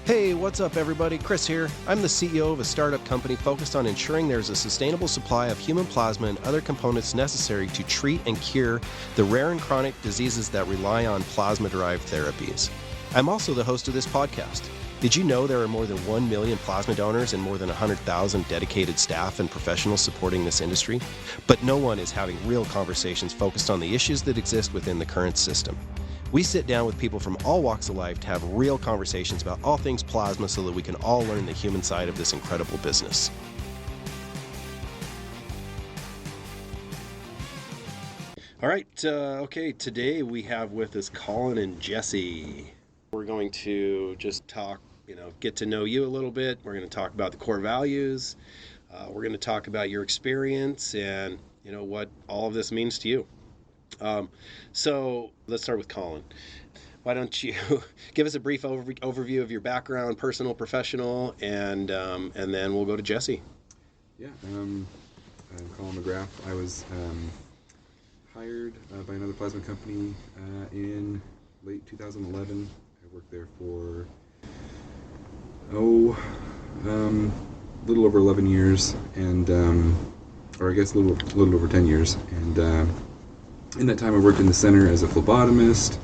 Hey, what's up everybody? Chris here. I'm the CEO of a startup company focused on ensuring there's a sustainable supply of human plasma and other components necessary to treat and cure the rare and chronic diseases that rely on plasma-derived therapies. I'm also the host of this podcast. Did you know there are more than 1 million plasma donors and more than 100,000 dedicated staff and professionals supporting this industry? But no one is having real conversations focused on the issues that exist within the current system. We sit down with people from all walks of life to have real conversations about all things plasma so that we can all learn the human side of this incredible business. All right, okay, today we have with us Colin and Jesse. We're going to just talk, get to know you a little bit. We're going to talk about the core values. We're going to talk about your experience and, what all of this means to you. So let's start with Colin. Why don't you give us a brief overview of your background, personal, professional, and then we'll go to Jesse. Yeah, I'm Colin McGrath. I was hired by another plasma company in late 2011. I worked there for a little over 11 years, and or I guess a little over 10 years, and in that time, I worked in the center as a phlebotomist,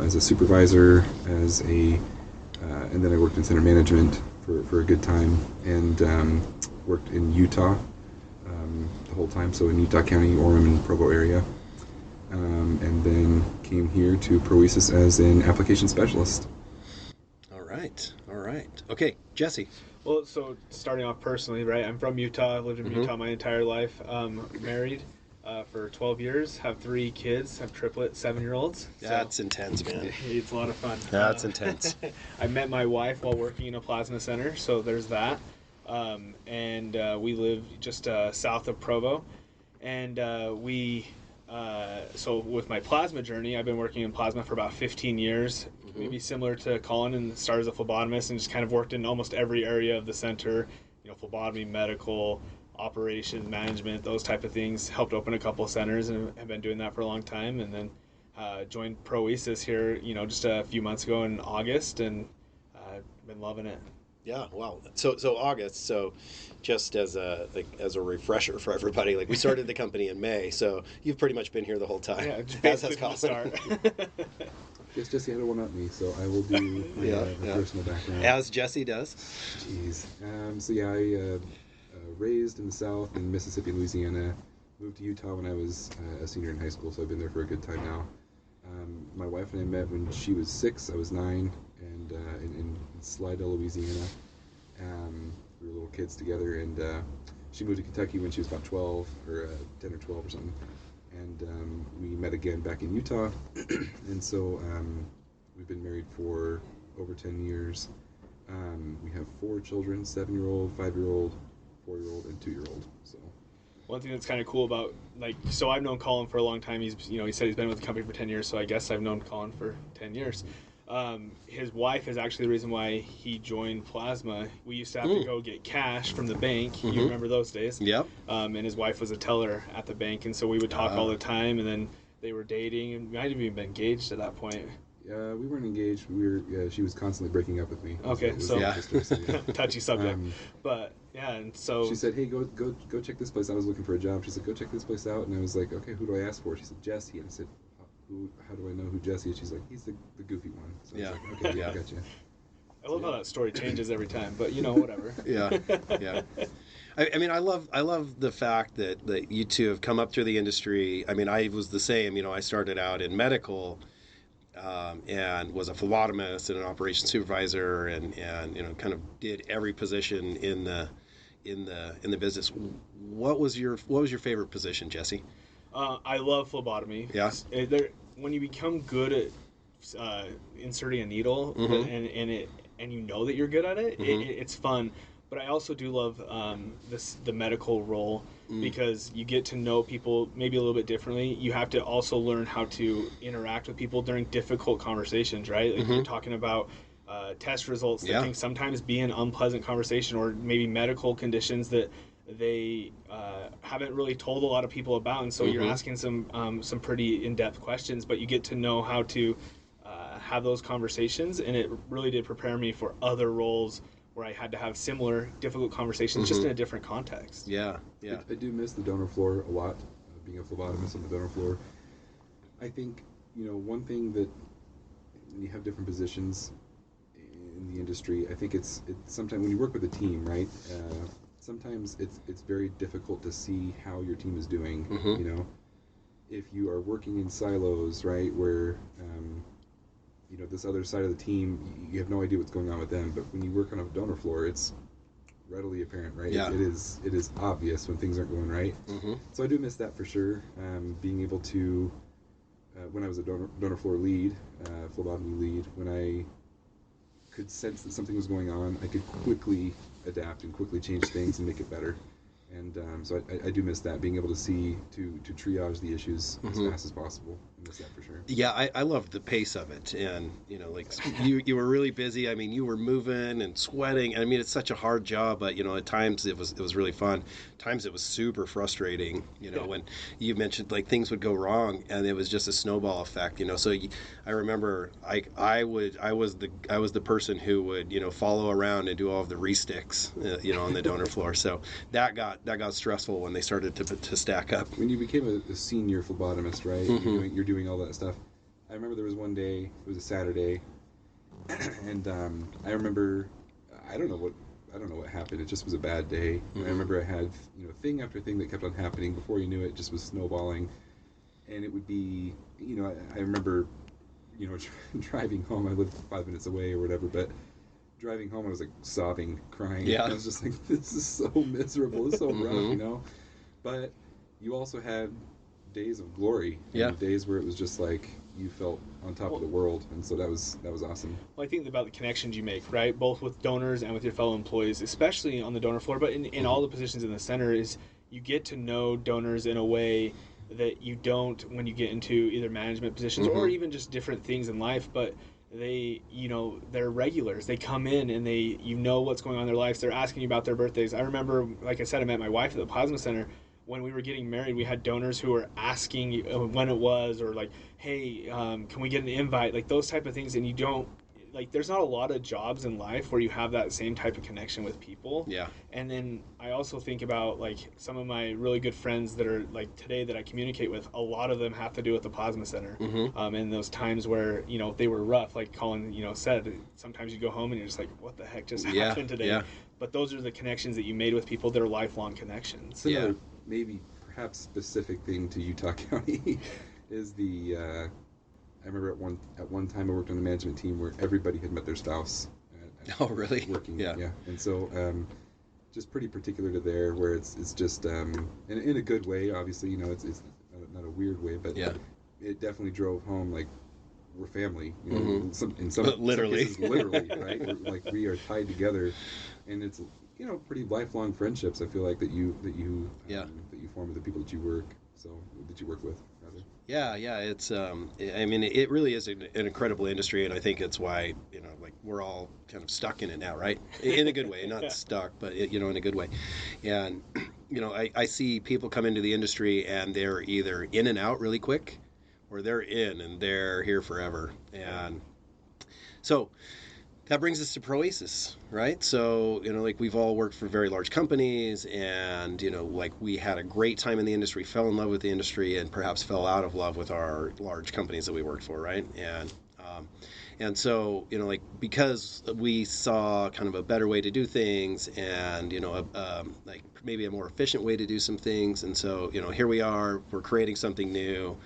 as a supervisor, and then I worked in center management for a good time, and worked in Utah the whole time, so in Utah County, Orem, and Provo area, and then came here to Proesis as an application specialist. All right. Okay, Jesse. Well, so starting off personally, right? I'm from Utah. I've lived in Utah my entire life. Married. For 12 years, have 3 kids, have triplet 7-year-olds. That's intense, man. It's a lot of fun. That's intense. I met my wife while working in a plasma center, so there's that. And we live just south of Provo. And so with my plasma journey, I've been working in plasma for about 15 years, maybe similar to Colin, and started as a phlebotomist and just kind of worked in almost every area of the center, phlebotomy, medical, operations, management, those type of things. Helped open a couple of centers and have been doing that for a long time, and then joined Proesis here, just a few months ago in August, and been loving it. Yeah, wow. So August. So just as a refresher for everybody, we started the company in May, so you've pretty much been here the whole time. Yeah, basically from the start. Yes, Jesse had to one-up me, so I will do my personal background. As Jesse does. Jeez. I raised in the South in Mississippi, Louisiana. Moved to Utah when I was a senior in high school, so I've been there for a good time now. My wife and I met when she was 6, I was 9, and in Slidell, Louisiana. We were little kids together, and she moved to Kentucky when she was about 12, or 10 or 12 or something. And we met again back in Utah, and so we've been married for over 10 years. We have 4 children, 7-year-old, 5-year-old, 4-year-old, and 2-year-old. So one thing that's kind of cool about, so I've known Colin for a long time. He said he's been with the company for 10 years, so I guess I've known Colin for 10 years. His wife is actually the reason why he joined plasma. We used to have to go get cash from the bank. You remember those days? Yep. And his wife was a teller at the bank, and so we would talk all the time, and then they were dating, and we might have even been engaged at that point. We weren't engaged. She was constantly breaking up with me. Okay, so touchy subject. But yeah, and so she said, "Hey, go check this place." I was looking for a job. She said, "Go check this place out," and I was like, "Okay, who do I ask for?" She said, "Jesse," and I said, "How do I know who Jesse is?" She's like, "He's the goofy one." So I was like, "Okay, I got you." I love how that story changes every time, but whatever. Yeah. I mean, I love the fact that you two have come up through the industry. I mean, I was the same. I started out in medical. And was a phlebotomist and an operations supervisor, and kind of did every position in the business. What was your favorite position, Jesse? I love phlebotomy. Yeah. When you become good at inserting a needle, and you know that you're good at it, it's fun. But I also do love the medical role, because you get to know people maybe a little bit differently. You have to also learn how to interact with people during difficult conversations, right? You're talking about test results that can sometimes be an unpleasant conversation, or maybe medical conditions that they haven't really told a lot of people about, and so you're asking some pretty in-depth questions, but you get to know how to have those conversations, and it really did prepare me for other roles where I had to have similar difficult conversations, just in a different context. Yeah. I do miss the donor floor a lot, being a phlebotomist on the donor floor. I think, one thing that when you have different positions in the industry, I think it's sometimes when you work with a team, right? Sometimes it's very difficult to see how your team is doing. If you are working in silos, right, where this other side of the team, you have no idea what's going on with them. But when you work on a donor floor, it's readily apparent, right? Yeah. It is obvious when things aren't going right. So I do miss that for sure. Being able to, when I was a donor floor lead, phlebotomy lead, when I could sense that something was going on, I could quickly adapt and quickly change things and make it better. And so I do miss that, being able to see, to triage the issues as fast as possible. I miss that for sure. Yeah, I loved the pace of it. And, you were really busy. I mean, you were moving and sweating. I mean, it's such a hard job, but, at times it was really fun. Times it was super frustrating, when you mentioned, like, things would go wrong and it was just a snowball effect, So I remember I was the person who would, follow around and do all of the resticks, on the donor floor. So that got stressful when they started to stack up. When you became a senior phlebotomist, right? You're doing all that stuff. I remember there was one day, it was a Saturday, and I remember, I don't know what happened. It just was a bad day. I remember I had thing after thing that kept on happening. Before you knew it, just was snowballing, and it would be I remember driving home. I lived 5 minutes away or whatever, but driving home I was like sobbing, crying. Yeah. I was just like, this is so miserable. It's so rough, But you also had days of glory, days where it was just like you felt on top of the world, and so that was awesome. Well, I think about the connections you make, right, both with donors and with your fellow employees, especially on the donor floor, but in all the positions in the center, is you get to know donors in a way that you don't when you get into either management positions or even just different things in life. But they, they're regulars. They come in and they, what's going on in their lives. They're asking you about their birthdays. I remember, like I said, I met my wife at the plasma center. When we were getting married, we had donors who were asking when it was, or like, hey, can we get an invite? Like those type of things. And you don't, like, there's not a lot of jobs in life where you have that same type of connection with people. Yeah. And then I also think about, like, some of my really good friends that are, like, today that I communicate with, a lot of them have to do with the plasma center. And those times where, they were rough, like Colin, said, sometimes you go home and you're just like, what the heck just happened today? Yeah. But those are the connections that you made with people that are lifelong connections. So maybe perhaps specific thing to Utah County is the I remember at one time I worked on a management team where everybody had met their spouse. Oh, really? Working, yeah. And so just pretty particular to there, where it's just in a good way. Obviously, it's not a weird way, but it definitely drove home, like, we're family. In some literally, cases, literally, right? We are tied together, and it's pretty lifelong friendships. I feel like that you form with the people that you work with, rather. Yeah, it's I mean, it really is an incredible industry, and I think it's why like we're all kind of stuck in it now, right? In a good way, not stuck, but in a good way. And I see people come into the industry and they're either in and out really quick, or they're in and they're here forever. And so that brings us to Proasis, right? So, like, we've all worked for very large companies, and, like, we had a great time in the industry, fell in love with the industry, and perhaps fell out of love with our large companies that we worked for, right? And so, like, because we saw kind of a better way to do things, and, like maybe a more efficient way to do some things, and so, here we are, we're creating something new.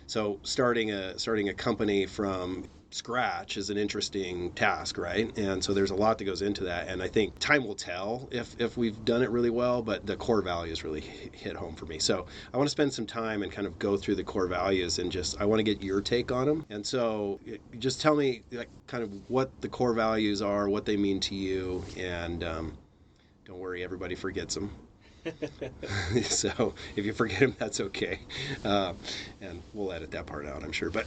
So starting a company from scratch is an interesting task, right? And so there's a lot that goes into that, and I think time will tell if we've done it really well, but the core values really hit home for me. So I want to spend some time and kind of go through the core values, and I want to get your take on them. And so just tell me, like, kind of what the core values are, what they mean to you, and don't worry, everybody forgets them. So if you forget them, that's okay, and we'll edit that part out, I'm sure. But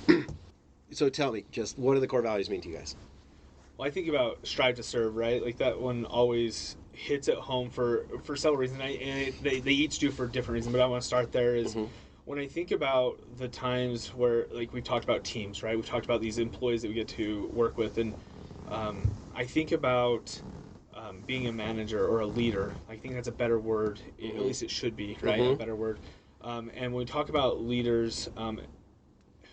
so tell me, just what do the core values mean to you guys? Well, I think about strive to serve, right? Like, that one always hits at home for several reasons. And they each do for different reasons, but I want to start there. Is when I think about the times where, like, we've talked about teams, right? We've talked about these employees that we get to work with, and I think about being a manager or a leader. I think that's a better word. At least it should be, right? A better word. And when we talk about leaders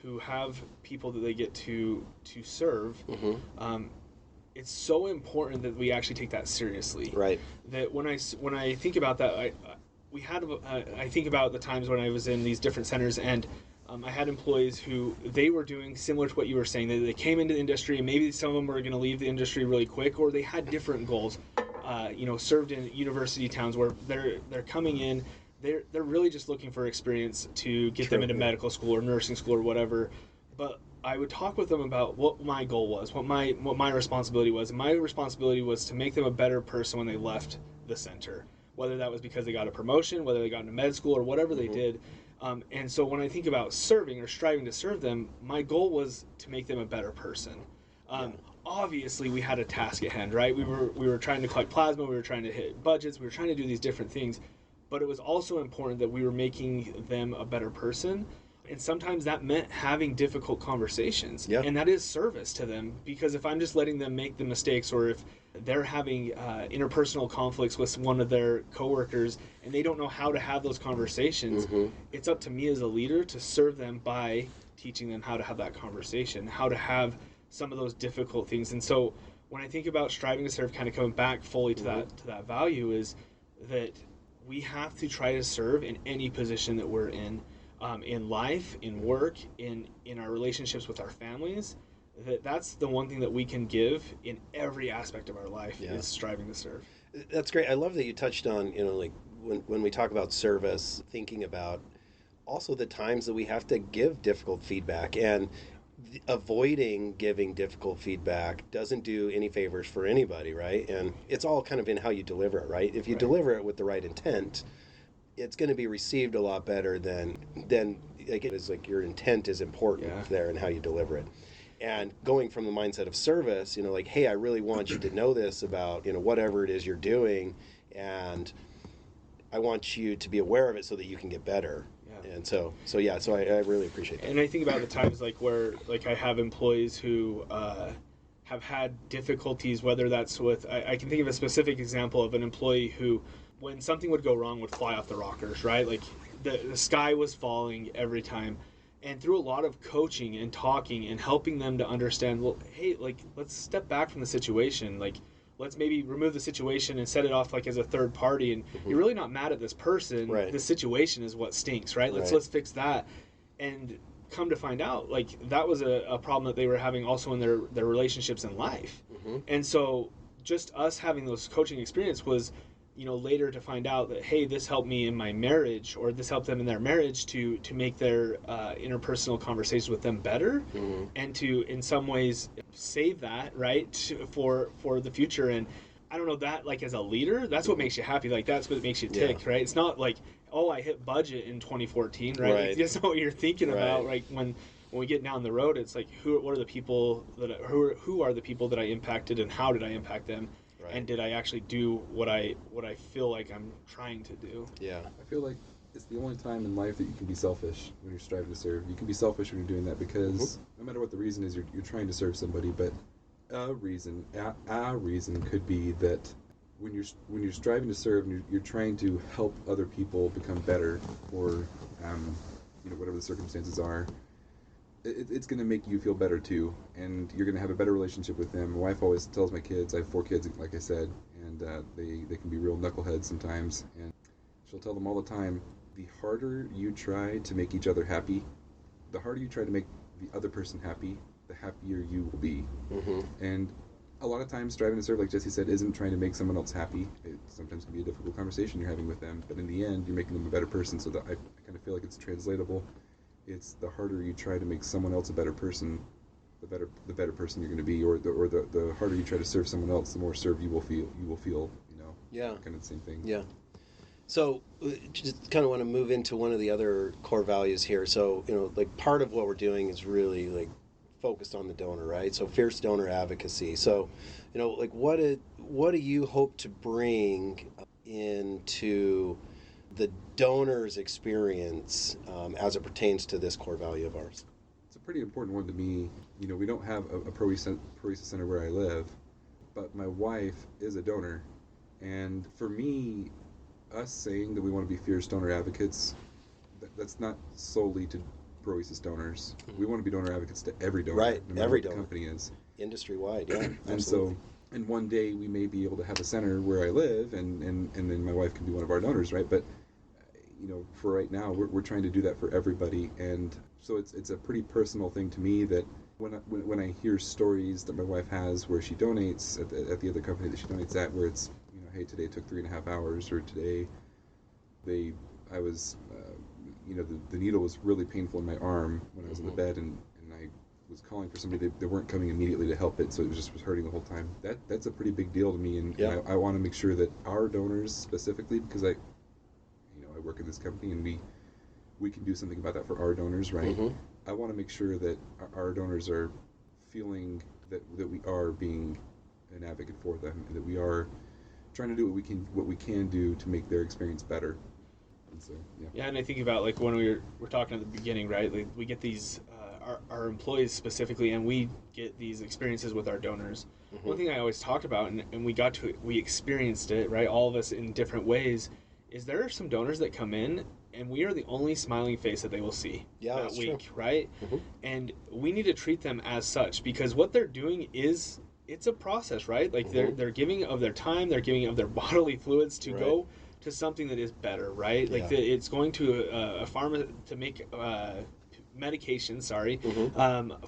who have people that they get to serve, it's so important that we actually take that seriously. Right. That when I think about that, I think about the times when I was in these different centers, and I had employees who they were doing similar to what you were saying. They came into the industry, and maybe some of them were going to leave the industry really quick, or they had different goals. Served in university towns where they're coming in, they're really just looking for experience to get them into medical school or nursing school or whatever. But I would talk with them about what my goal was, what my responsibility was. And my responsibility was to make them a better person when they left the center, whether that was because they got a promotion, whether they got into med school, or whatever they did. And so when I think about serving or striving to serve them, my goal was to make them a better person. Obviously, we had a task at hand, right? We were trying to collect plasma, we were trying to hit budgets, we were trying to do these different things. But it was also important that we were making them a better person. And sometimes that meant having difficult conversations. Yeah. And that is service to them, because if I'm just letting them make the mistakes, or if they're having interpersonal conflicts with one of their coworkers and they don't know how to have those conversations, it's up to me as a leader to serve them by teaching them how to have that conversation, how to have some of those difficult things. And so when I think about striving to serve, kind of coming back fully to that value, is that we have to try to serve in any position that we're in life, in work, in our relationships with our families. That's the one thing that we can give in every aspect of our life, is striving to serve. That's great. I love that you touched on, like when we talk about service, thinking about also the times that we have to give difficult feedback, and avoiding giving difficult feedback doesn't do any favors for anybody, right? And it's all kind of in how you deliver it, right? If you deliver it with the right intent, it's going to be received a lot better than like it is, like your intent is important there and how you deliver it. And going from the mindset of service, like, hey, I really want you to know this about, whatever it is you're doing, and I want you to be aware of it so that you can get better. And so I really appreciate that. And I think about the times where I have employees who have had difficulties, whether that's with, I can think of a specific example of an employee who, when something would go wrong, would fly off the rockers, right? Like the sky was falling every time. And through a lot of coaching and talking and helping them to understand, well, hey, let's step back from the situation. Let's maybe remove the situation and set it off as a third party. And you're really not mad at this person. Right. The situation is what stinks, right? Let's fix that. And come to find out, that was a problem that they were having also in their relationships in life. And so just us having those coaching experience was, later to find out that, hey, this helped me in my marriage, or this helped them in their marriage to make their interpersonal conversations with them better, and to, in some ways, save that, right, for the future. And I don't know, that, as a leader, that's what makes you happy. That's what makes you tick, right? It's not oh, I hit budget in 2014, right? That's not what you're thinking about, right? When we get down the road, it's who are the people that I impacted, and how did I impact them? Right. And did I actually do what I feel like I'm trying to do? Yeah. I feel like it's the only time in life that you can be selfish when you're striving to serve. You can be selfish when you're doing that, because no matter what the reason is, you're trying to serve somebody. But a reason could be that when you're striving to serve, and you're trying to help other people become better, or whatever the circumstances are, it's going to make you feel better too, and you're going to have a better relationship with them. My wife always tells my kids, I have 4 kids, like I said, and they can be real knuckleheads sometimes, and she'll tell them all the time, the harder you try to make each other happy, the harder you try to make the other person happy, the happier you will be. And a lot of times striving to serve, like Jesse said, isn't trying to make someone else happy. It sometimes can be a difficult conversation you're having with them, but in the end, you're making them a better person. So that I kind of feel like it's translatable. It's the harder you try to make someone else a better person, the better person you're going to be, or the harder you try to serve someone else, the more served you will feel. Kind of the same thing. Yeah. So, just kind of want to move into one of the other core values here. So, part of what we're doing is really focused on the donor, right? So, fierce donor advocacy. So, what do you hope to bring into the donor's experience as it pertains to this core value of ours? It's a pretty important one to me. We don't have a pro-reset center where I live, but my wife is a donor. And for me, us saying that we want to be fierce donor advocates, that's not solely to pro-resus donors. We want to be donor advocates to every donor, right? No matter Every what donor. the company is. Industry-wide, yeah. And so, and one day we may be able to have a center where I live, and then my wife can be one of our donors, right? But for right now, we're trying to do that for everybody, and so it's a pretty personal thing to me that when I hear stories that my wife has where she donates at the other company that she donates at, where it's hey, today it took 3.5 hours, or today I was the needle was really painful in my arm when I was in the bed, and I was calling for somebody. They weren't coming immediately to help it, so it was hurting the whole time. That's a pretty big deal to me, and I want to make sure that our donors specifically, because I work in this company, and we can do something about that for our donors, right? I want to make sure that our donors are feeling that we are being an advocate for them, and that we are trying to do what we can do to make their experience better. And so, yeah, and I think about like when we're talking at the beginning, right? Like we get these our employees specifically, and we get these experiences with our donors. One thing I always talked about, and we experienced it, right? All of us in different ways. Is there are some donors that come in and we are the only smiling face that they will see that week, true. Right? And we need to treat them as such, because what they're doing it's a process, right? Like they're giving of their time, they're giving of their bodily fluids to go to something that is better, right? Like it's going to a pharma to make medication,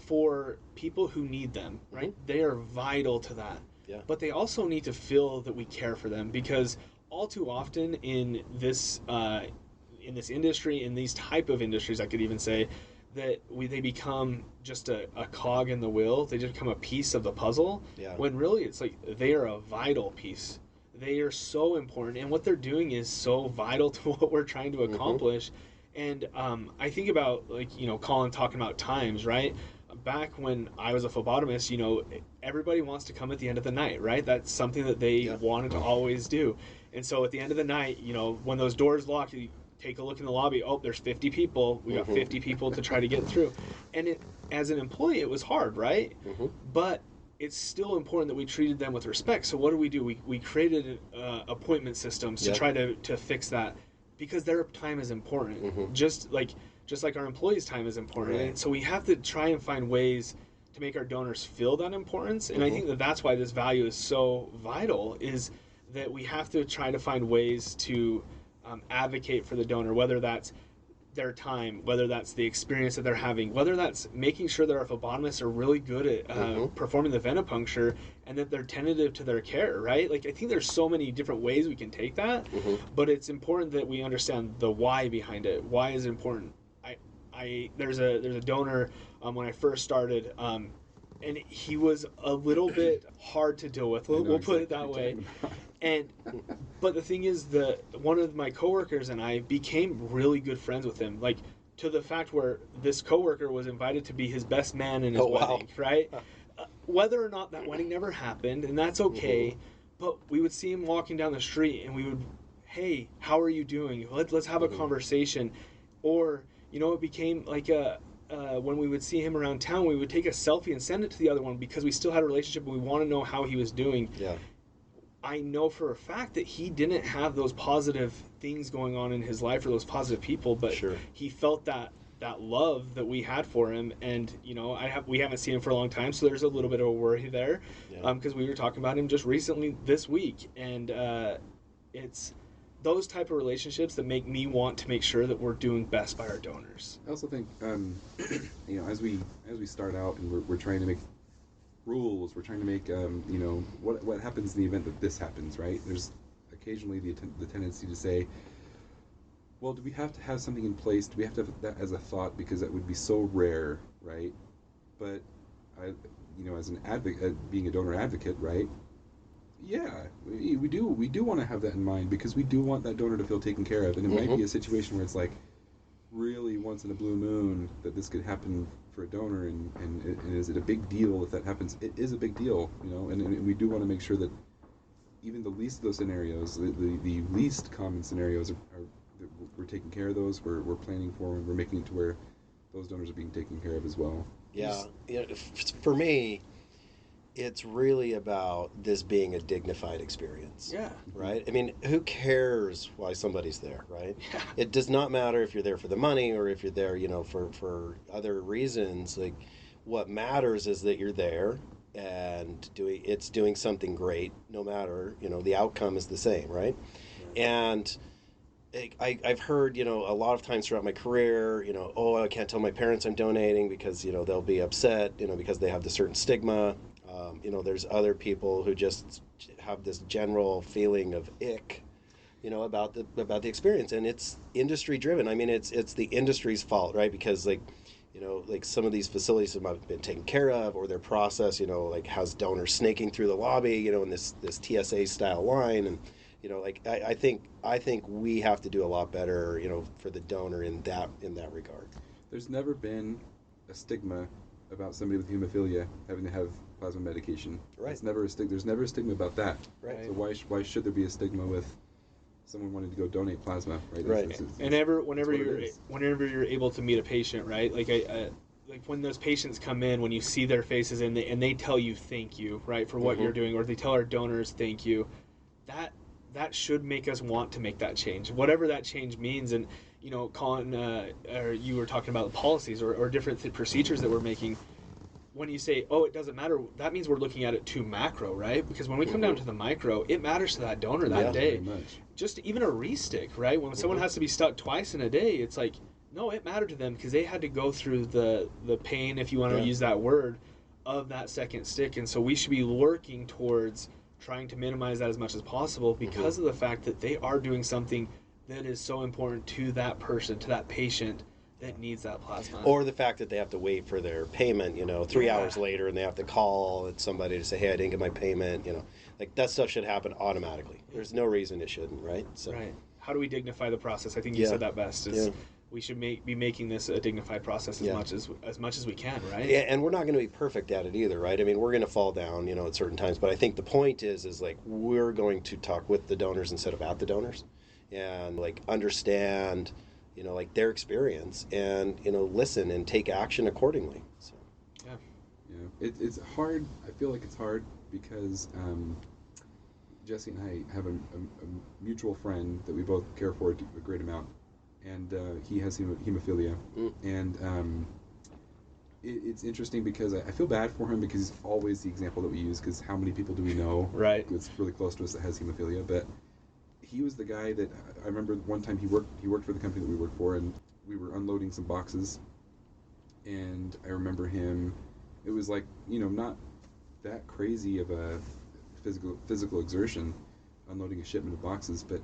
for people who need them, right? They are vital to that. Yeah. But they also need to feel that we care for them, because all too often in this industry, in these type of industries, I could even say that they become just a cog in the wheel. They just become a piece of the puzzle. Yeah. When really it's like they are a vital piece. They are so important, and what they're doing is so vital to what we're trying to accomplish. And I think about Colin talking about times, right? Back when I was a phlebotomist, everybody wants to come at the end of the night, right? That's something that they wanted to always do. And so at the end of the night, when those doors lock, you take a look in the lobby. Oh, there's 50 people. We got 50 people to try to get through. And as an employee, it was hard, right? But it's still important that we treated them with respect. So what do? We created appointment systems to try to fix that, because their time is important. Just like our employees' time is important. Right. And so we have to try and find ways to make our donors feel that importance. And I think that's why this value is so vital, is that we have to try to find ways to advocate for the donor, whether that's their time, whether that's the experience that they're having, whether that's making sure that our phlebotomists are really good at performing the venipuncture, and that they're tentative to their care, right? Like, I think there's so many different ways we can take that, but it's important that we understand the why behind it. Why is it important? There's a donor when I first started, and he was a little bit hard to deal with. We'll put it that way. But the thing is that one of my coworkers and I became really good friends with him, like to the fact where this coworker was invited to be his best man in his wedding, right? Whether or not that wedding never happened, and that's okay, but we would see him walking down the street and we would, hey, how are you doing? Let's have a conversation. Or, it became like when we would see him around town, we would take a selfie and send it to the other one, because we still had a relationship and we want to know how he was doing. Yeah. I know for a fact that he didn't have those positive things going on in his life, or those positive people, but he felt that love that we had for him. And we haven't seen him for a long time, so there's a little bit of a worry there, because we were talking about him just recently this week, and it's those type of relationships that make me want to make sure that we're doing best by our donors. I also think as we start out and we're trying to make rules, we're trying to make what happens in the event that this happens, right? There's occasionally the tendency to say, well, do we have to have something in place? Do we have to have that as a thought, because that would be so rare, right? But as an advocate, being a donor advocate, right? Yeah, we do want to have that in mind, because we do want that donor to feel taken care of, and it might be a situation where it's like really once in a blue moon that this could happen for a donor, and is it a big deal if that happens? It is a big deal, and we do want to make sure that even the least of those scenarios, the least common scenarios, are we're taking care of those. We're planning for them. We're making it to where those donors are being taken care of as well. Yeah, for me, it's really about this being a dignified experience. Yeah. Right? I mean, who cares why somebody's there, right? Yeah. It does not matter if you're there for the money or if you're there, for other reasons. Like, what matters is that you're there and doing something great, no matter, the outcome is the same, right? And I've heard, a lot of times throughout my career, oh, I can't tell my parents I'm donating because, they'll be upset, because they have this certain stigma. There's other people who just have this general feeling of ick, about the experience, and it's industry driven. I mean, it's the industry's fault, right? Because like some of these facilities have not been taken care of, or their process, has donors snaking through the lobby, in this TSA style line, and I think we have to do a lot better, for the donor in that regard. There's never been a stigma about somebody with hemophilia having to have plasma medication. Right. It's never there's never a stigma about that. Right. So why should there be a stigma with someone wanting to go donate plasma? Right. Right. Whenever you're able to meet a patient, right? Like like when those patients come in, when you see their faces and they tell you thank you, right, for what you're doing, or they tell our donors thank you, that should make us want to make that change, whatever that change means. And Colin, or you were talking about the policies or different procedures that we're making. When you say, oh, it doesn't matter, that means we're looking at it too macro, right? Because when we come down to the micro, it matters to that donor that day. Very much. Just even a restick, right? When someone has to be stuck twice in a day, it's like, no, it mattered to them because they had to go through the pain, if you want to use that word, of that second stick. And so we should be working towards trying to minimize that as much as possible because of the fact that they are doing something that is so important to that person, to that patient that needs that plasma. Or the fact that they have to wait for their payment, 3 hours later, and they have to call somebody to say, hey, I didn't get my payment, like that stuff should happen automatically. There's no reason it shouldn't, right? So. Right. How do we dignify the process? I think you said that best. We should be making this a dignified process as much as we can, right? Yeah, and we're not going to be perfect at it either, right? I mean, we're going to fall down, at certain times. But I think the point is like we're going to talk with the donors instead of at the donors, and like understand, like their experience, and listen and take action accordingly. So. Yeah, it's hard. I feel like it's hard because Jesse and I have a mutual friend that we both care for a great amount. And he has hemophilia, and it's interesting because I feel bad for him because he's always the example that we use. Because how many people do we know that's really close to us that has hemophilia? But he was the guy that I remember one time he worked for the company that we worked for, and we were unloading some boxes, and I remember him. It was like not that crazy of a physical exertion, unloading a shipment of boxes, but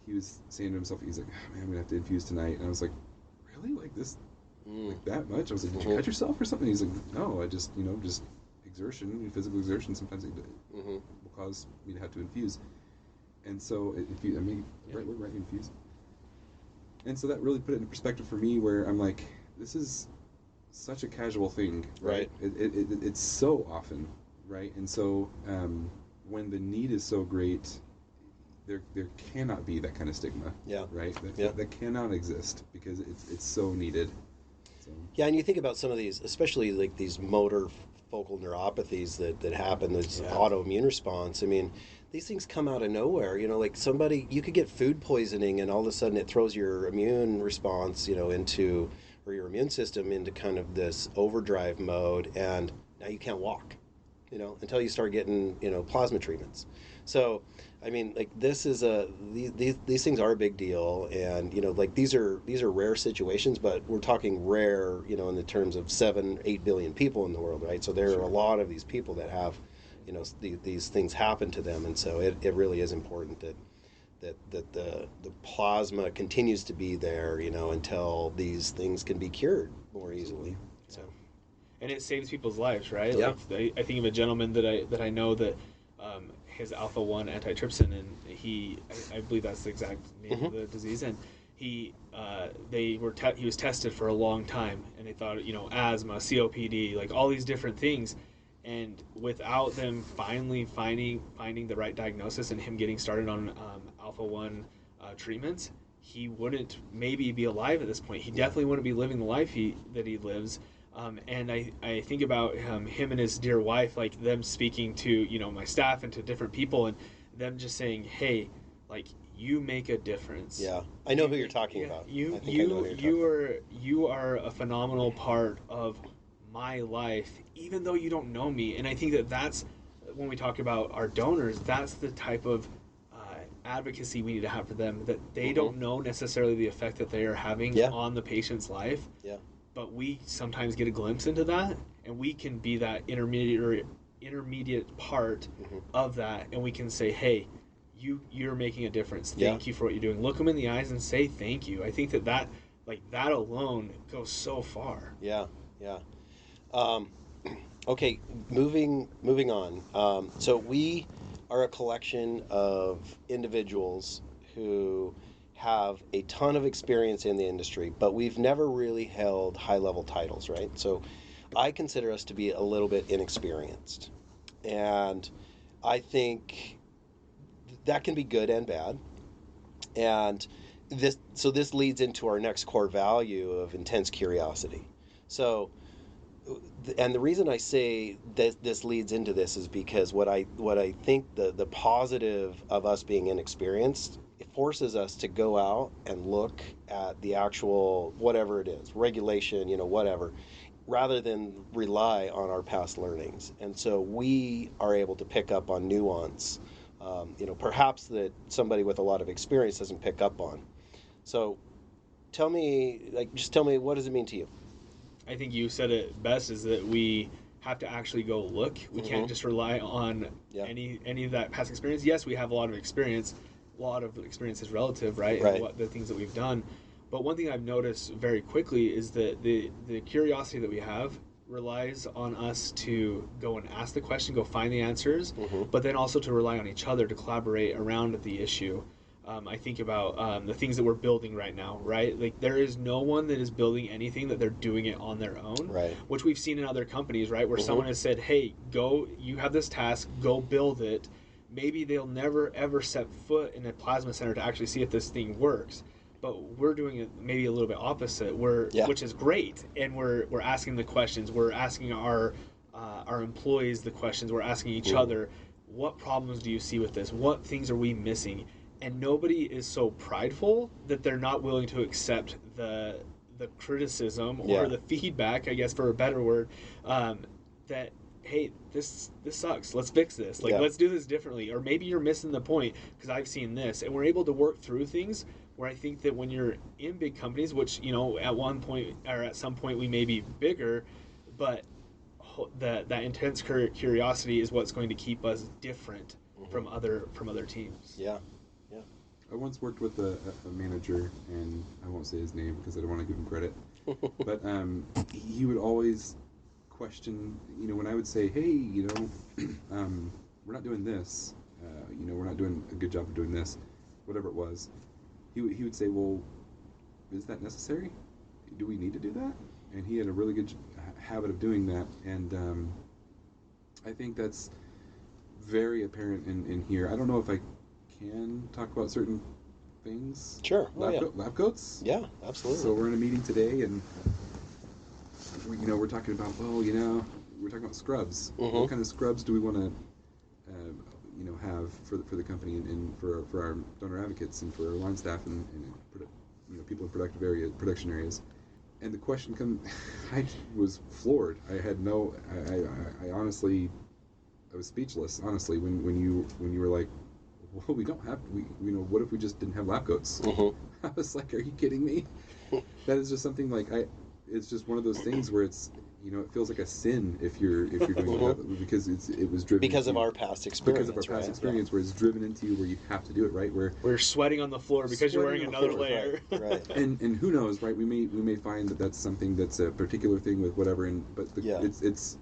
he was saying to himself, he's like, oh, man, I'm gonna have to infuse tonight. And I was like, really? Like this? Like that much? I was like, did you cut yourself or something? He's like, no, I just, just exertion, physical exertion sometimes will cause me to have to infuse. And so, infuse. And so that really put it in perspective for me where I'm like, this is such a casual thing, right? It's so often, right? And so when the need is so great, there cannot be that kind of stigma. Yeah. Right? That cannot exist because it's so needed. So. Yeah, and you think about some of these, especially like these motor focal neuropathies that happen, this autoimmune response. I mean, these things come out of nowhere. Like somebody, you could get food poisoning and all of a sudden it throws your immune response, into, or your immune system into kind of this overdrive mode, and now you can't walk, until you start getting, plasma treatments. So, I mean, like this is these things are a big deal, and like these are rare situations, but we're talking rare, in the terms of 7-8 billion people in the world, right? So there are a lot of these people that have, these things happen to them, and so it really is important that the plasma continues to be there, until these things can be cured more easily. So, and it saves people's lives, right? Yeah. Like I think of a gentleman that I know that. His alpha-1 antitrypsin, and he believe that's the exact name of the disease, and he was tested for a long time, and they thought asthma, COPD, like all these different things, and without them finally finding the right diagnosis and him getting started on alpha-1 treatments, he wouldn't maybe be alive at this point. He definitely wouldn't be living the life that he lives. And I think about him and his dear wife, like them speaking to, you know, my staff and to different people, and them just saying, hey, like, you make a difference. Yeah, I know who you're talking about. You are a phenomenal part of my life, even though you don't know me. And I think that's when we talk about our donors, that's the type of advocacy we need to have for them, that they don't know necessarily the effect that they are having on the patient's life. Yeah. But we sometimes get a glimpse into that, and we can be that intermediate part of that, and we can say, hey, you're making a difference. Thank you for what you're doing. Look them in the eyes and say thank you. I think that alone goes so far. Yeah. Okay, moving on. So we are a collection of individuals who have a ton of experience in the industry, but we've never really held high-level titles, right? So I consider us to be a little bit inexperienced. And I think that can be good and bad. And this leads into our next core value of intense curiosity. So, and the reason I say that this leads into this is because what I think the positive of us being inexperienced, it forces us to go out and look at the actual whatever it is, regulation, you know, whatever, rather than rely on our past learnings. And so we are able to pick up on nuance, you know, perhaps that somebody with a lot of experience doesn't pick up on. So just tell me, what does it mean to you? I think you said it best, is that we have to actually go look. We can't just rely on any of that past experience. Yes, we have a lot of experience. A lot of experience is relative, right? And what the things that we've done. But one thing I've noticed very quickly is that the curiosity that we have relies on us to go and ask the question, go find the answers, but then also to rely on each other to collaborate around the issue. I think about the things that we're building right now, right? Like, there is no one that is building anything that they're doing it on their own, right? Which we've seen in other companies, right? Where someone has said, hey, go, you have this task, go build it. Maybe they'll never, ever set foot in a plasma center to actually see if this thing works. But we're doing it maybe a little bit opposite, which is great. And we're asking the questions. We're asking our employees the questions. We're asking each other, what problems do you see with this? What things are we missing? And nobody is so prideful that they're not willing to accept the criticism or the feedback, I guess, for a better word, that, hey, this sucks. Let's fix this. Let's do this differently. Or maybe you're missing the point because I've seen this. And we're able to work through things where I think that when you're in big companies, which, you know, at one point or at some point we may be bigger, but that intense curiosity is what's going to keep us different from other teams. Yeah. I once worked with a manager, and I won't say his name because I don't want to give him credit, but he would always question, you know, when I would say, hey, you know, we're not doing this, you know, we're not doing a good job of doing this, whatever it was, he would say, well, is that necessary? Do we need to do that? And he had a really good habit of doing that, and I think that's very apparent in here. I don't know if I can talk about certain things. Sure. Lab coats? Yeah, absolutely. So we're in a meeting today, and we're talking about, we're talking about scrubs. What kind of scrubs do we want to, have for the company and for our donor advocates and for our line staff and people in production areas. And the question I was floored. I honestly, I was speechless. Honestly, when you were like, well, we don't have, what if we just didn't have lab coats? I was like, are you kidding me? That is just something like, it's just one of those things where it's, it feels like a sin if you're doing that, because it was driven because of our past experience. Because of our past experience, where it's driven into you, where you have to do it, right? Where we're sweating on the floor because you're wearing another layer. Right. And who knows, right? We may find that that's something that's a particular thing with whatever, but it's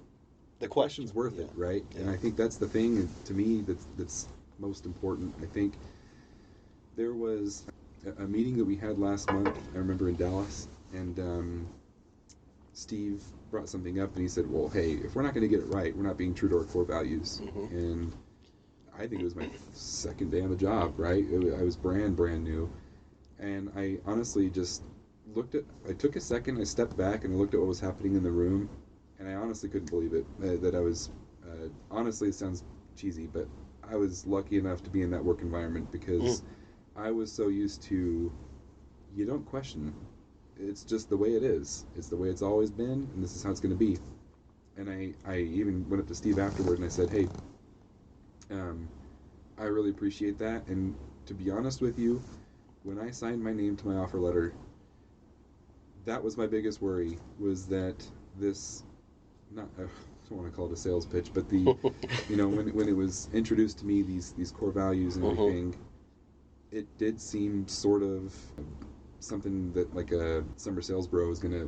the question's worth it, right? Yeah. And I think that's the thing to me that's most important. I think there was a meeting that we had last month, I remember, in Dallas, and Steve brought something up, and he said, well, hey, if we're not going to get it right, we're not being true to our core values. And I think it was my second day on the job, right? I was brand new, And I honestly just I took a second, I stepped back and looked at what was happening in the room, and I honestly couldn't believe it, that I was, honestly, it sounds cheesy, but I was lucky enough to be in that work environment, because I was so used to, you don't question. It's just the way it is. It's the way it's always been, and this is how it's going to be. And I even went up to Steve afterward and I said, hey, I really appreciate that. And to be honest with you, when I signed my name to my offer letter, that was my biggest worry, was that this, not, I don't want to call it a sales pitch, but the, when it was introduced to me, these core values and everything, it did seem sort of something that like a summer sales bro is gonna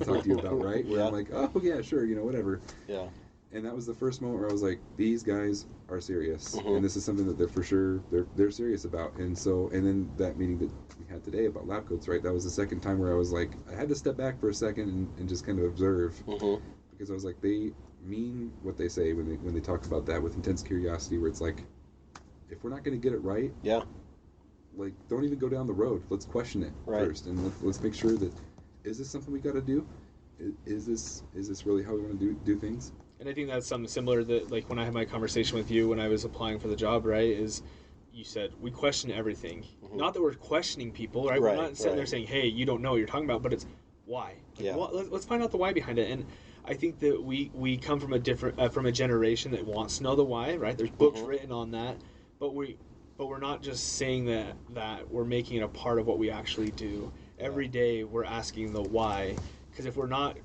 talk to you about, right? Where I'm like, oh yeah, sure, whatever. Yeah. And that was the first moment where I was like, these guys are serious, and this is something that they're for sure they're serious about. And so, and then that meeting that we had today about lab coats, right? That was the second time where I was like, I had to step back for a second and just kind of observe, because I was like, they mean what they say when they talk about that with intense curiosity, where it's like, if we're not going to get it right, like, don't even go down the road. Let's question it first, and let's make sure that, is this something we got to do? Is this really how we want to do things? And I think that's something similar that, like, when I had my conversation with you when I was applying for the job, right, is you said we question everything. Not that we're questioning people, right? We're not sitting there saying, hey, you don't know what you're talking about, but it's why. Like, let's find out the why behind it. And I think that we come from a generation that wants to know the why, right? There's books written on that, but we're not just saying that we're making it a part of what we actually do. Every day we're asking the why, because if we're not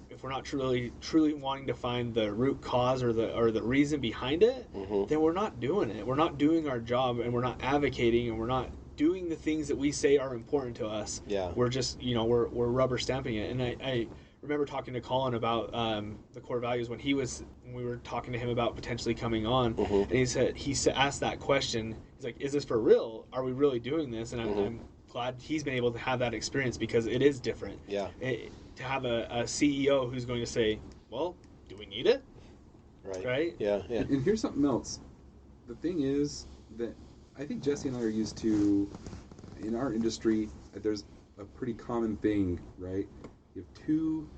truly wanting to find the root cause or the reason behind it, then we're not doing it. We're not doing our job, and we're not advocating, and we're not doing the things that we say are important to us. Yeah. We're just we're rubber stamping it. And I remember talking to Colin about the core values when we were talking to him about potentially coming on, and he asked that question. He's like, "Is this for real? Are we really doing this?" And I'm glad he's been able to have that experience, because it is different. Yeah. To have a CEO who's going to say, "Well, do we need it?" Right. Yeah. And here's something else. The thing is that I think Jesse and I are used to, in our industry, there's a pretty common thing, right? You have two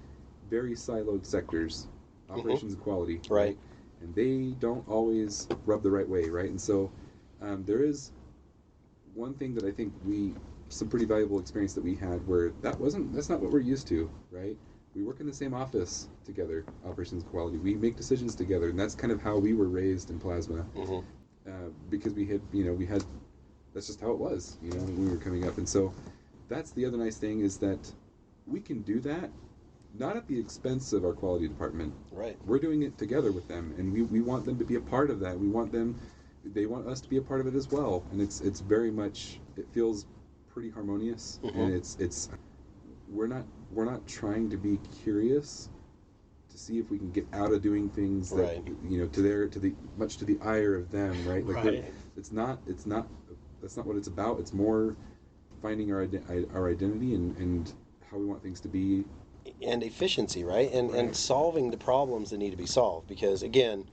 very siloed sectors, operations and quality, right? And they don't always rub the right way, right? And so there is one thing that I think some pretty valuable experience that we had where that's not what we're used to, right? We work in the same office together, operations and quality. We make decisions together, and that's kind of how we were raised in Plasma, because we had that's just how it was, when we were coming up. And so that's the other nice thing, is that we can do that, not at the expense of our quality department. Right. We're doing it together with them, and we want them to be a part of that. They want us to be a part of it as well. And it's very much, it feels pretty harmonious, and it's we're not trying to be curious to see if we can get out of doing things that to the ire of them, right? Like that's not what it's about. It's more finding our identity and how we want things to be, and efficiency, right? And solving the problems that need to be solved, because again,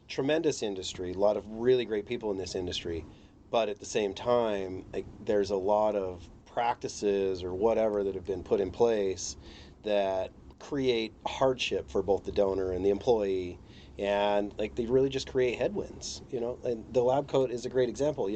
tremendous industry, a lot of really great people in this industry, but at the same time, like, there's a lot of practices or whatever that have been put in place that create hardship for both the donor and the employee, and like they really just create headwinds, and the lab coat is a great example,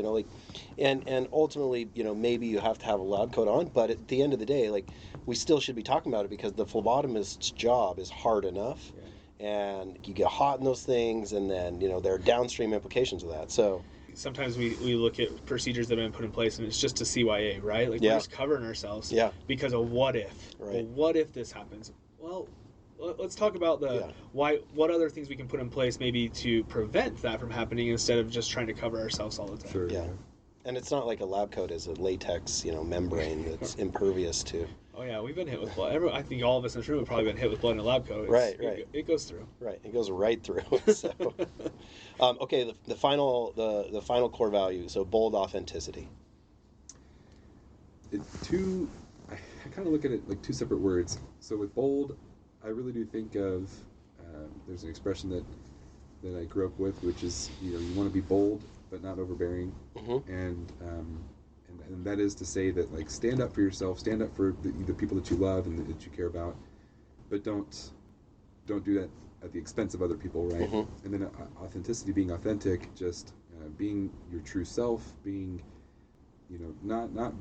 and ultimately, maybe you have to have a lab coat on, but at the end of the day, like, we still should be talking about it, because the phlebotomist's job is hard enough, and you get hot in those things, and then there are downstream implications of that. So sometimes we look at procedures that have been put in place, and it's just to CYA, right? Like, we're just covering ourselves because of what if. Right. Well, what if this happens? Well, let's talk about what other things we can put in place maybe to prevent that from happening, instead of just trying to cover ourselves all the time. Sure. Yeah. And it's not like a lab coat is a latex, membrane that's impervious to. Oh yeah, we've been hit with blood. I think all of us in this room have probably been hit with blood in a lab coat. Right. It goes through. Right, it goes right through. So, okay, the final core value. So bold authenticity. I kind of look at it like two separate words. So with bold, I really do think of there's an expression that I grew up with, which is you want to be bold but not overbearing, and and that is to say that, like, stand up for yourself, stand up for the people that you love and that you care about, but don't do that at the expense of other people, right? Mm-hmm. And then authenticity, being authentic, just being your true self, being, you know, not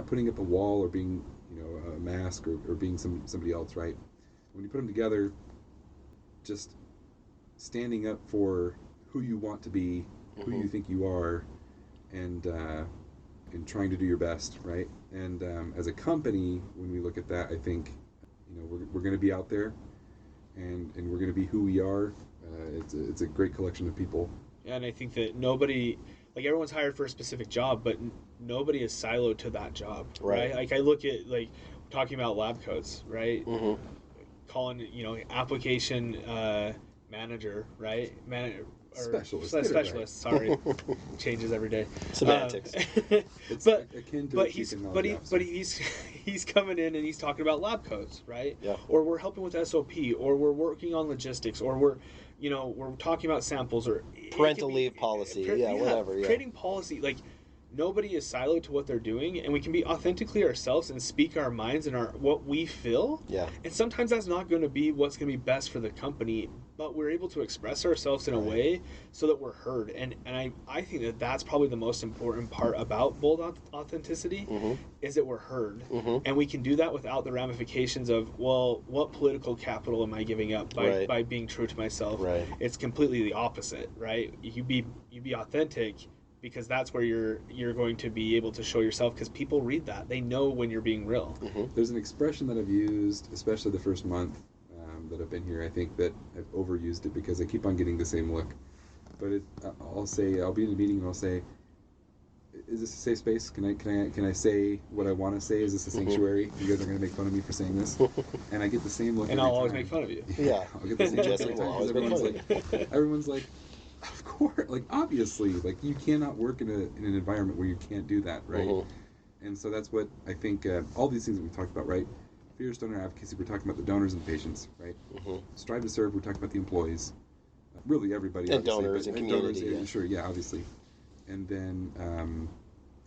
putting up a wall or being, you know, a mask or being somebody else, right? When you put them together, just standing up for who you want to be, who you think you are, and trying to do your best, right? And as a company, when we look at that, I think, you know, we're going to be out there, and we're going to be who we are. It's a great collection of people. Yeah, and I think that nobody, like, everyone's hired for a specific job, but nobody is siloed to that job, right? Like, I look at, like, talking about lab coats, right? Mm-hmm. Colin, you know, application manager, right? Specialist. Sorry, changes every day. Semantics. It's but akin to but a chief he's technology officer. he's coming in and he's talking about lab coats, right? Yeah. Or we're helping with SOP, or we're working on logistics, or we're talking about samples, or Parental leave policy, whatever. Yeah. Creating policy, like, nobody is siloed to what they're doing, and we can be authentically ourselves and speak our minds and what we feel. Yeah. And sometimes that's not going to be what's going to be best for the company, but we're able to express ourselves in a way so that we're heard. And I think that that's probably the most important part about bold authenticity, is that we're heard. And we can do that without the ramifications of, well, what political capital am I giving up by being true to myself? Right. It's completely the opposite, right? You be authentic, because that's where you're going to be able to show yourself, because people read that. They know when you're being real. There's an expression that I've used, especially the first month that I've been here. I think that I've overused it because I keep on getting the same look. But I'll be in a meeting and I'll say, "Is this a safe space? Can I say what I want to say? Is this a sanctuary? You guys are going to make fun of me for saying this?" And I get the same look. And every I'll always time. make fun of you. Yeah. I'll get the same look Jesse every will time, always because make everyone's like, of course, like, obviously, like, you cannot work in an environment where you can't do that, right? And so that's what I think, all these things that we talked about, right? Fierce donor advocacy, we're talking about the donors and the patients, right? Strive to serve, we're talking about the employees. Really everybody, and obviously, donors and community. Donors, sure, yeah, obviously. And then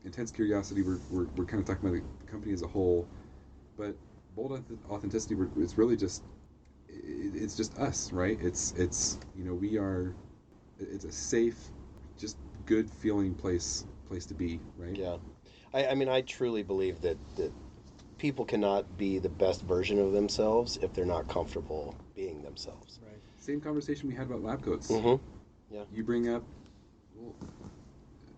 intense curiosity, we're kind of talking about the company as a whole. But bold authenticity, it's really just, it's just us, right? It's you know, it's a safe, just good feeling place to be, right? Yeah. I mean, I truly believe that people cannot be the best version of themselves if they're not comfortable being themselves. Right. Same conversation we had about lab coats. Yeah. You bring up, well,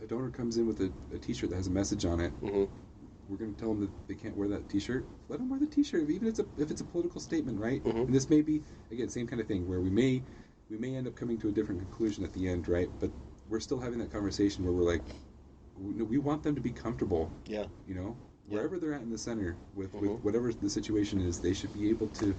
a donor comes in with a t-shirt that has a message on it. We're going to tell them that they can't wear that t-shirt. Let them wear the t-shirt, even if it's a political statement, right? And this may be, again, same kind of thing, where we may end up coming to a different conclusion at the end, right? But we're still having that conversation where we're like, we want them to be comfortable. Yeah. You know, wherever they're at in the center with whatever the situation is, they should be able to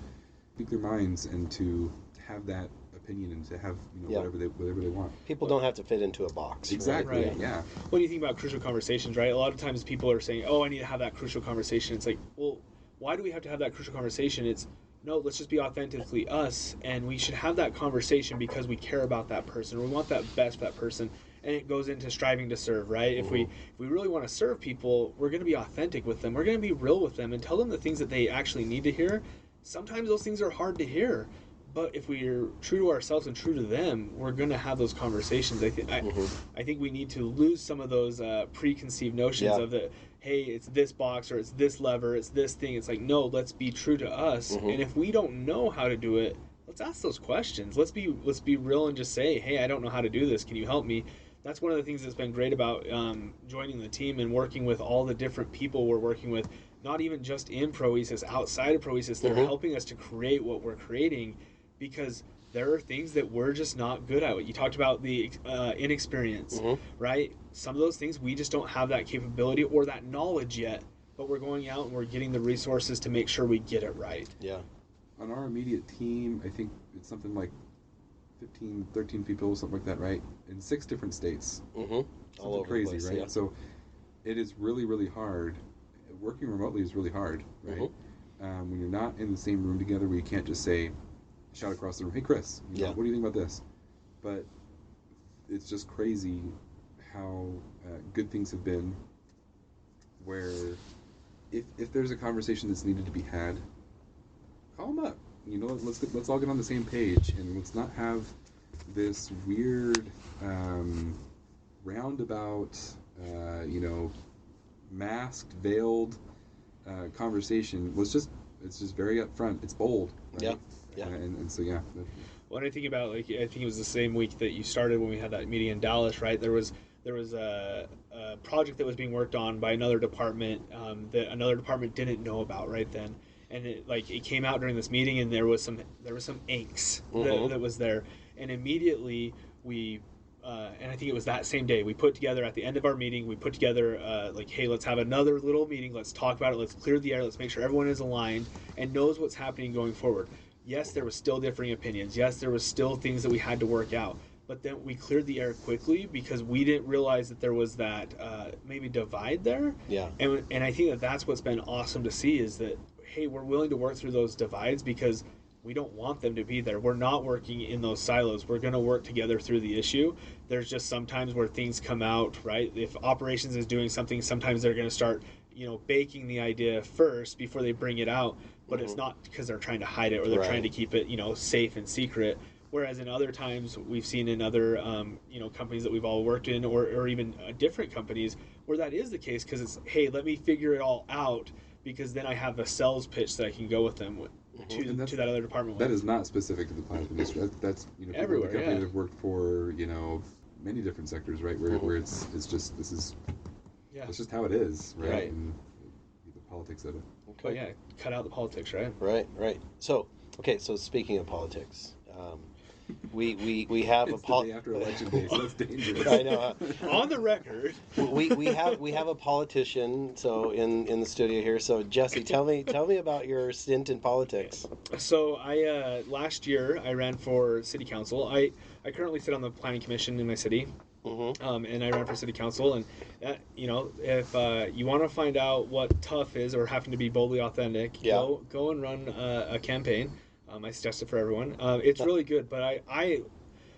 speak their minds and to have that opinion and to have, you know, whatever they want. People don't have to fit into a box. Exactly. Right. Yeah. When you think about crucial conversations, right? A lot of times people are saying, "Oh, I need to have that crucial conversation." It's like, well, why do we have to have that crucial conversation? It's, no, let's just be authentically us, and we should have that conversation because we care about that person, or we want that best for that person. And it goes into striving to serve, right? If we really want to serve people, we're going to be authentic with them. We're going to be real with them and tell them the things that they actually need to hear. Sometimes those things are hard to hear, but if we're true to ourselves and true to them, we're going to have those conversations. I think we need to lose some of those preconceived notions of the, hey, it's this box, or it's this lever, it's this thing. It's like, no, let's be true to us. And if we don't know how to do it, let's ask those questions. Let's be real and just say, hey, I don't know how to do this. Can you help me? That's one of the things that's been great about joining the team and working with all the different people we're working with, not even just in Proesis, outside of Proesis. They're helping us to create what we're creating, because there are things that we're just not good at. You talked about the inexperience, right? Some of those things, we just don't have that capability or that knowledge yet, but we're going out and we're getting the resources to make sure we get it right. Yeah. On our immediate team, I think it's something like 15, 13 people, something like that, right? In 6 different states. All over crazy, the place, right? yeah. So it is really, really hard. Working remotely is really hard, right? When you're not in the same room together, where you can't just say, shout across the room, hey, Chris, you know, what do you think about this? But it's just crazy how good things have been where if there's a conversation that's needed to be had, call them up. You know, let's all get on the same page, and let's not have this weird roundabout, masked, veiled conversation. It's just very upfront. It's bold. Right? Yeah. And so yeah. When I think about, like, I think it was the same week that you started when we had that meeting in Dallas, right? There was a project that was being worked on by another department that another department didn't know about right then, and it came out during this meeting, and there was some angst that was there, and immediately we. And I think it was that same day we put together at the end of our meeting. We put together hey, let's have another little meeting. Let's talk about it. Let's clear the air. Let's make sure everyone is aligned and knows what's happening going forward. Yes, there was still differing opinions. Yes, there was still things that we had to work out. But then we cleared the air quickly because we didn't realize that there was that maybe divide there. Yeah. And I think that's what's been awesome to see is that, hey, we're willing to work through those divides because we don't want them to be there. We're not working in those silos. We're going to work together through the issue. There's just sometimes where things come out, right? If operations is doing something, sometimes they're going to start, baking the idea first before they bring it out. But it's not because they're trying to hide it or they're trying to keep it, safe and secret. Whereas in other times we've seen in other, companies that we've all worked in or even different companies where that is the case because it's, hey, let me figure it all out because then I have a sales pitch that I can go with them to that other department. That is not specific to the plasma industry. That's everywhere. People in the company that have worked for many different sectors, right? Where it's just it's just how it is, right? And the politics of it. Okay. But yeah, cut out the politics, right? Right. So speaking of politics, we have the day after election day, so that's dangerous. I know. On the record, we have a politician in the studio here. So Jesse, tell me about your stint in politics. So I last year I ran for city council. I currently sit on the planning commission in my city. And I ran for city council, and if you want to find out what tough is or having to be boldly authentic, go and run a campaign. I suggest it for everyone. It's really good, but I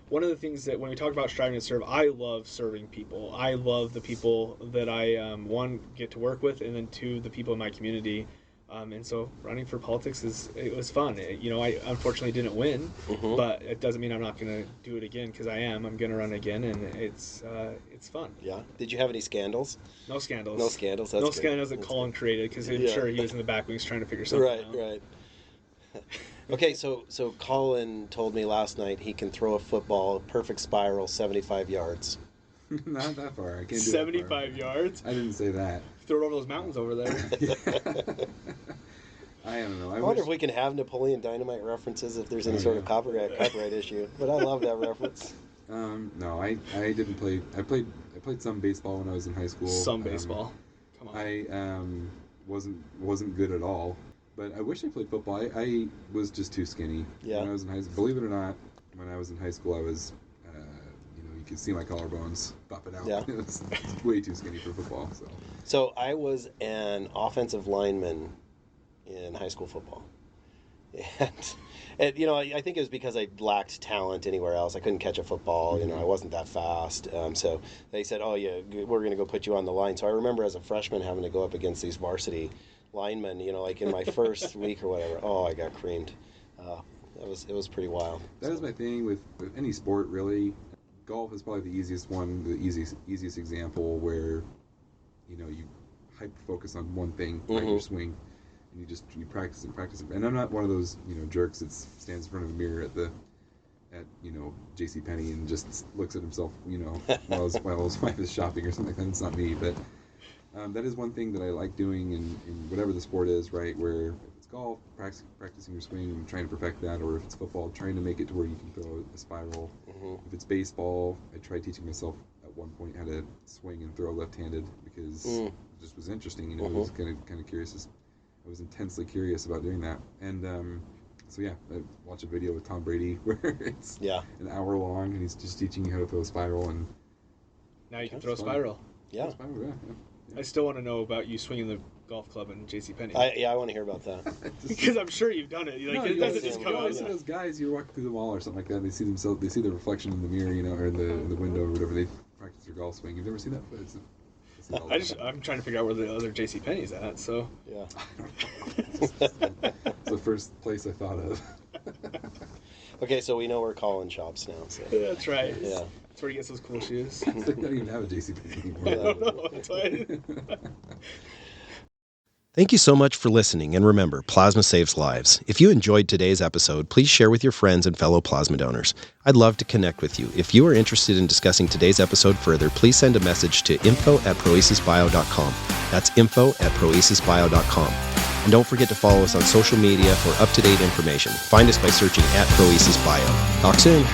one of the things that when we talk about striving to serve, I love serving people. I love the people that I one get to work with, and then two, the people in my community. And so running for politics it was fun. I unfortunately didn't win, but it doesn't mean I'm not going to do it again because I'm going to run again, and it's fun. Yeah. Did you have any scandals? No scandals. No scandals. That's good. Scandals that Colin created because I'm sure he was in the back wings trying to figure something out. Right. Okay, so Colin told me last night he can throw a football perfect spiral 75 yards. Not that far. I can't do 75 yards? I didn't say that. Throw it over those mountains over there. I don't know. I wonder if we can have Napoleon Dynamite references if there's any sort of copyright issue. But I love that reference. No, I didn't play. I played some baseball when I was in high school. Some baseball. Come on. I wasn't good at all. But I wish I played football. I was just too skinny. Yeah. When I was in high school, believe it or not, when I was in high school, I was, you could see my collarbones popping out. Yeah. It was way too skinny for football. So I was an offensive lineman in high school football, and I think it was because I lacked talent anywhere else. I couldn't catch a football. I wasn't that fast. So they said, "Oh yeah, we're going to go put you on the line." So I remember as a freshman having to go up against these varsity linemen, like in my first week or whatever. Oh, I got creamed. It was pretty wild. That is my thing with any sport, really. Golf is probably the easiest one, the easiest example where, you hyper focus on one thing, right, your swing, and you practice it. And I'm not one of those, jerks that stands in front of a mirror at JCPenney and just looks at himself, while his wife is shopping or something like that. It's not me, but that is one thing that I like doing in whatever the sport is, right? Where if it's golf, practicing your swing and trying to perfect that, or if it's football, trying to make it to where you can throw a spiral. If it's baseball, I tried teaching myself at one point how to swing and throw left-handed because it just was interesting. I was kind of curious. I was intensely curious about doing that, and so yeah, I watched a video with Tom Brady where it's an hour long, and he's just teaching you how to throw a spiral, and now you can throw a spiral. Yeah. I still want to know about you swinging the golf club in JCPenney. I want to hear about that. Because I'm sure you've done it. It doesn't just come out. You see those guys, you walk through the mall or something like that, and they see the reflection in the mirror, or in the window or whatever. They practice their golf swing. You've never seen that? But it's see all of them. I'm trying to figure out where the other JCPenney's at. So Yeah. It's the first place I thought of. Okay, so we know where Colin shops now. So. that's right. Yeah. That's where he gets those cool shoes. They don't even have a JCPenney anymore. I don't know. That's why. Thank you so much for listening, and remember, plasma saves lives. If you enjoyed today's episode, please share with your friends and fellow plasma donors. I'd love to connect with you. If you are interested in discussing today's episode further, please send a message to info@proesisbio.com. That's info@proesisbio.com. And don't forget to follow us on social media for up-to-date information. Find us by searching @ProesisBio. Talk soon.